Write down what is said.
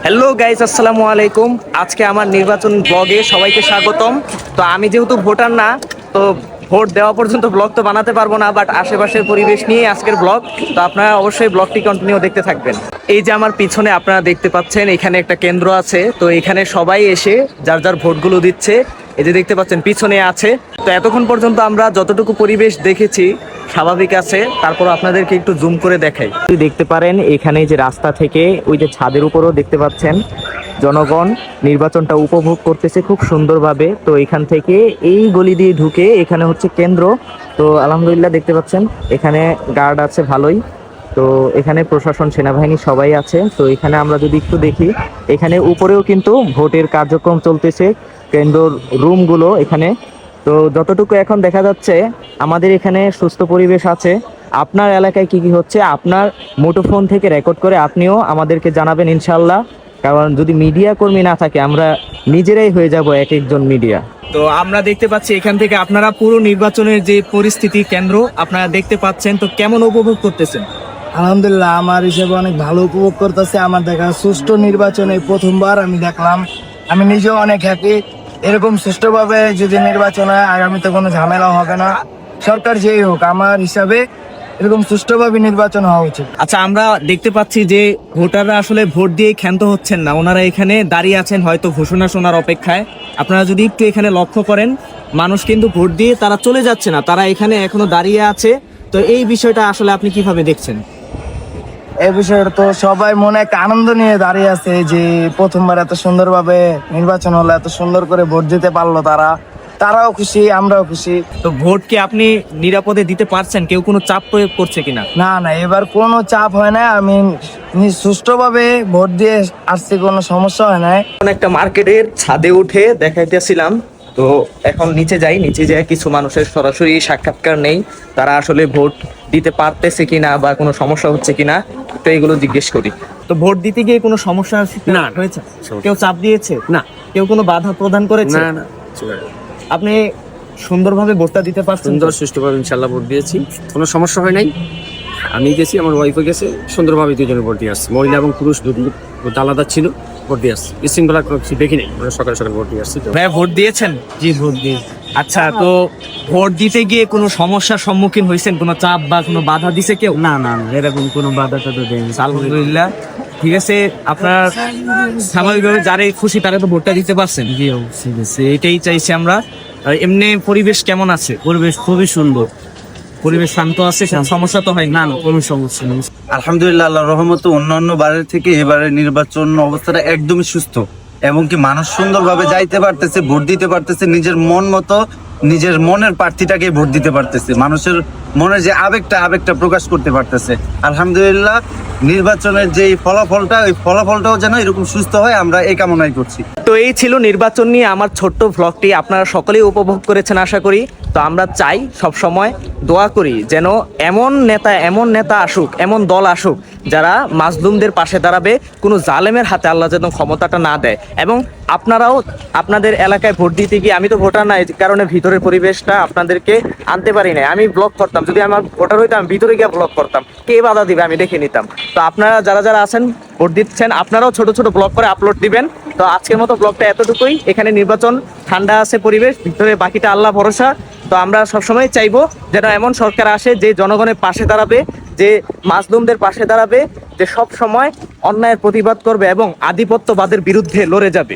Hello guys, আসসালামু আলাইকুম। আজকে আমার নির্বাচন ব্লগে সবাইকে স্বাগতম। তো আমি যেহেতু ভোটার না, তো ভোট দেওয়া পর্যন্ত ব্লগ তো বানাতে পারবো না, বাট আশেপাশের পরিবেশ নিয়ে আজকের ব্লগ। তো আপনারা অবশ্যই ব্লগটি কন্টিনিউ দেখতে থাকবেন। এই যে আমার পিছনে আপনারা দেখতে পাচ্ছেন, এখানে একটা কেন্দ্র আছে। তো এখানে সবাই এসে যার যার ভোটগুলো দিচ্ছে। এই যে দেখতে পাচ্ছেন পিছনে আছে। তো এতক্ষণ পর্যন্ত আমরা যতটুকু পরিবেশ দেখেছি স্বাভাবিক আছে, তারপর আপনাদেরকে একটু জুম করে দেখাই। দেখতে পারেন এখানে যে রাস্তা থেকে ওই যে ছাদের উপরও দেখতে পাচ্ছেন জনগণ নির্বাচনটা উপভোগ করতেছে খুব সুন্দরভাবে। তো এখান থেকে এই গলি দিয়ে ঢুকে এখানে হচ্ছে কেন্দ্র। তো আলহামদুলিল্লাহ দেখতে পাচ্ছেন এখানে গার্ড আছে ভালোই। তো এখানে প্রশাসন, সেনাবাহিনী সবাই আছে। তো এখানে আমরা যদি একটু দেখি, এখানে উপরেও কিন্তু ভোটের কার্যক্রম চলতেছে, কেন্দ্রর রুমগুলো এখানে। তো যতটুকু এখন দেখা যাচ্ছে আমাদের এখানে সুস্থ পরিবেশ আছে। আপনার এলাকায় কি কি হচ্ছে আপনার মুঠোফোন থেকে রেকর্ড করে আপনিও আমাদেরকে জানাবেন ইনশাল্লাহ। কারণ যদি মিডিয়া কর্মী না থাকে আমরা নিজেরাই হয়ে যাব এক একজন মিডিয়া। তো আমরা দেখতে পাচ্ছি এখান থেকে আপনারা পুরো নির্বাচনের যে পরিস্থিতি কেন্দ্র আপনারা দেখতে পাচ্ছেন। তো কেমন উপভোগ করতেছেন? আলহামদুলিল্লাহ, আমার হিসেবে অনেক ভালো উপভোগ করতেছে। আমার দেখা সুষ্ঠু নির্বাচনে প্রথমবার আমি দেখলাম। আমি নিজেও অনেক হ্যাপি। এরকম সুষ্ঠুভাবে যদি নির্বাচন হয় আগামীতে কোনো ঝামেলাও হবে না। সরকার যেই হোক, আমার হিসাবে এরকম সুষ্ঠুভাবে নির্বাচন হওয়া উচিত। আচ্ছা, আমরা দেখতে পাচ্ছি যে ভোটাররা আসলে ভোট দিয়ে ক্ষান্ত হচ্ছেন না, ওনারা এখানে দাঁড়িয়ে আছেন হয়তো ঘোষণা শোনার অপেক্ষায়। আপনারা যদি একটু এখানে লক্ষ্য করেন, মানুষ কিন্তু ভোট দিয়ে তারা চলে যাচ্ছে না, তারা এখানে এখনো দাঁড়িয়ে আছে। তো এই বিষয়টা আসলে আপনি কিভাবে দেখছেন? এই বিষয়ে তো সবাই মনে একটা আনন্দ নিয়ে দাঁড়িয়ে আছে যে প্রথমবার এত সুন্দরভাবে নির্বাচন হলো, এত সুন্দর করে ভোট দিতে পারলো তারাও খুশি, আমরাও খুশি। তো ভোট কি আপনি নিরাপদে দিতে পারছেন? কেউ কোনো চাপ প্রয়োগ করছে কিনা? না না, এবার কোনো চাপ হয় না। আমি সুষ্ঠুভাবে ভোট দিয়ে আসছি, কোনো সমস্যা হয় না। একটা মার্কেটের ছাদে উঠে দেখাইতেছিলাম। তো এখন নিচে যাই, নিচে যাই, কিছু মানুষের সরাসরি সাক্ষাৎকার নেই, তারা আসলে ভোট দিতে পারতেছে কিনা বা কোনো সমস্যা হচ্ছে কিনা, তো এগুলো জিজ্ঞেস করি। তো ভোট দিতে গিয়ে কোনো সমস্যা না হয়েছে? কেউ চাপ দিয়েছে? না। কেউ কোনো বাধা প্রদান করেছে? না। আপনি সুন্দরভাবে ভোটটা দিতে পারছেন? সুন্দর সুষ্ঠুভাবে ইনশাল্লাহ ভোট দিয়েছি, কোনো সমস্যা হয় নাই। আমি গেছি, আমার ওয়াইফও গেছে, সুন্দরভাবে দুজনে ভোট দিয়ে আসছি। মহিলা এবং পুরুষ দুটো ভোট আলাদা ছিল, ভোট দিয়ে আসছি। বিশৃঙ্খলা কোনো কিছু দেখি নাই, আমরা সকাল সকাল ভোট দিয়ে আসছি। তো ভাই ভোট দিয়েছেন? জি, ভোট দিয়ে। আচ্ছা, তো ভোট দিতে গিয়ে কোনো সমস্যার সম্মুখীন হয়েছেন? কোনো চাপ বা কোনো বাধা দিছে কেউ? না না না, এরকম কোনো বাধা টাধা দেয়নি। আলহামদুলিল্লাহ, ঠিক আছে। আপনার স্বাভাবিকভাবে যারে খুশি তারা তো ভোটটা দিতে পারছেন। জি অবশ্যই। এটাই চাইছি আমরা। আর এমনি পরিবেশ কেমন আছে? পরিবেশ খুবই সুন্দর। পরিবেশ শান্ত আছে, কোনো সমস্যা তো হয় না? কোনো সমস্যা নেই। আলহামদুলিল্লাহ, আল্লাহর রহমতে অন্যান্য বারের থেকে এবারে নির্বাচন অবস্থাটা একদমই সুস্থ, এবং কি মানুষ সুন্দরভাবে যাইতে পারতেছে, ভোট দিতে পারতেছে, নিজের মন মতো নিজের মনের প্রার্থীটাকে ভোট দিতে পারতেছে, মানুষের মনের যে আবেগটা প্রকাশ করতে পারতেছে। আলহামদুলিল্লাহ, নির্বাচনের যে ফলাফলটা, ওই ফলাফলটাও যেন এরকম সুস্থ হয়, আমরা এই কামনাই করছি। তো এই ছিল নির্বাচন নিয়ে আমার ছোট্ট ভ্লগটি। আপনারা সকলেই উপভোগ করেছেন আশা করি। তো আমরা চাই, সব সময় দোয়া করি যেন এমন নেতা আসুক, এমন দল আসুক যারা মাজলুমদের পাশে দাঁড়াবে, কোনো জালেমের হাতে আল্লাহ যেন ক্ষমতাটা না দেয়। এবং আপনারাও আপনাদের এলাকায় ভোট দিতে গিয়ে, আমি তো ভোটার না, এই কারণে ভিতরের পরিবেশটা আপনাদেরকে আনতে পারি না। আমি ব্লগ করতাম, যদি আমার ভোটার হইতাম ভিতরে গিয়ে ব্লগ করতাম, কে বাধা দিবে আমি দেখে নিতাম। তো আপনারা যারা যারা আছেন ভোট দিচ্ছেন, আপনারাও ছোট ছোট ব্লগ করে আপলোড দিবেন। তো আজকের মতো ব্লগটা এতটুকুই। এখানে নির্বাচন, ঠান্ডা আছে পরিবেশ, ভিতরে বাকিটা আল্লাহ ভরসা। তো আমরা সবসময় চাইবো যেন এমন সরকার আসে যে জনগণের পাশে দাঁড়াবে, যে মাজলুমদের পাশে দাঁড়াবে, যে সব সময় অন্যায়ের প্রতিবাদ করবে এবং আধিপত্যবাদের বিরুদ্ধে লড়ে যাবে।